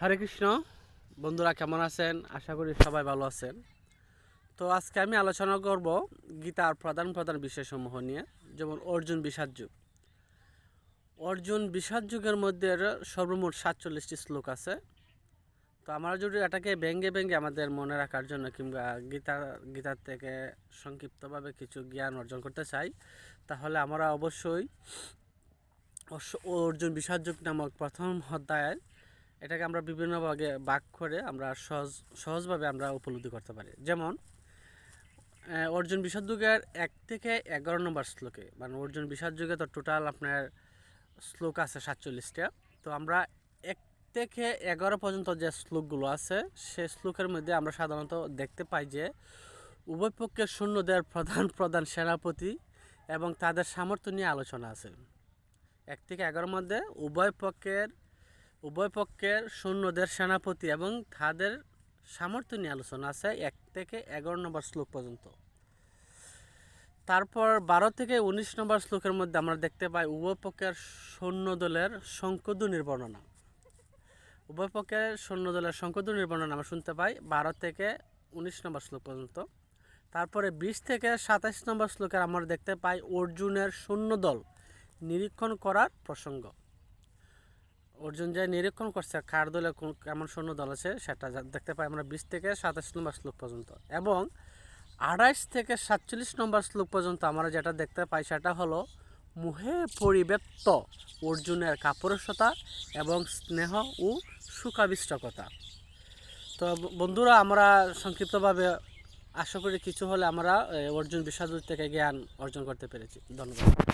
হরে কৃষ্ণ। বন্ধুরা কেমন আছেন? আশা করি সবাই ভালো আছেন। তো আজকে আমি আলোচনা করব গীতার প্রধান প্রধান বিষয়সমূহ নিয়ে, যেমন অর্জুন বিষাদ যুগ। অর্জুন বিষাদ যুগের মধ্যে সর্বমোট 47টি শ্লোক আছে। তো আমরা যদি এটাকে ভেঙ্গে ভেঙ্গে আমাদের মনে রাখার জন্য কিংবা গীতার থেকে সংক্ষিপ্তভাবে কিছু জ্ঞান অর্জন করতে চাই, তাহলে আমরা অবশ্যই অর্জুন বিষাদ যুগ নামক প্রথম অধ্যায় এটাকে আমরা বিভিন্ন ভাগে ভাগ করে আমরা সহজভাবে আমরা উপলব্ধি করতে পারি। যেমন অর্জুন বিষাদ যুগের 1 থেকে 11 নম্বর শ্লোকে, মানে অর্জুন বিষাদ যুগে তো টোটাল আপনার শ্লোক আছে 47টা। তো আমরা 1 থেকে 11 পর্যন্ত যে শ্লোকগুলো আছে সেই শ্লোকের মধ্যে আমরা সাধারণত দেখতে পাই যে উভয় পক্ষের সৈন্যদের প্রধান প্রধান সেনাপতি এবং তাদের সামর্থ্য নিয়ে আলোচনা আছে। 1 থেকে 11 মধ্যে উভয় পক্ষের সৈন্যদের সেনাপতি এবং তাদের সামর্থ্য নিয়ে আলোচনা আছে 1 থেকে 11 নম্বর শ্লোক পর্যন্ত। তারপর 12 থেকে 19 নম্বর শ্লোকের মধ্যে আমরা দেখতে পাই উভয় পক্ষের সৈন্যদলের সংখ্যাধ্বনির বর্ণনা। উভয় পক্ষের সৈন্যদলের সংখ্যাধ্বনির বর্ণনা আমরা শুনতে পাই 12 থেকে 19 নম্বর শ্লোক পর্যন্ত। তারপরে 20 থেকে 27 নম্বর শ্লোকে আমরা দেখতে পাই অর্জুনের সৈন্যদল নিরীক্ষণ করার প্রসঙ্গ। অর্জুন যে নিরীক্ষণ করছে কার দলে কেমন সৈন্য দল আছে সেটা দেখতে পাই আমরা 20 থেকে 27 নম্বর শ্লোক পর্যন্ত। এবং 28 থেকে 47 নম্বর শ্লোক পর্যন্ত আমরা যেটা দেখতে পাই সেটা হলো মোহে পরিব্যাপ্ত অর্জুনের কাপুরুষতা এবং স্নেহ ও সুখাবিষ্টকতা। তো বন্ধুরা, আমরা সংক্ষিপ্তভাবে আশা করি কিছু হলে আমরা অর্জুন বিষাদ থেকে জ্ঞান অর্জন করতে পেরেছি। ধন্যবাদ।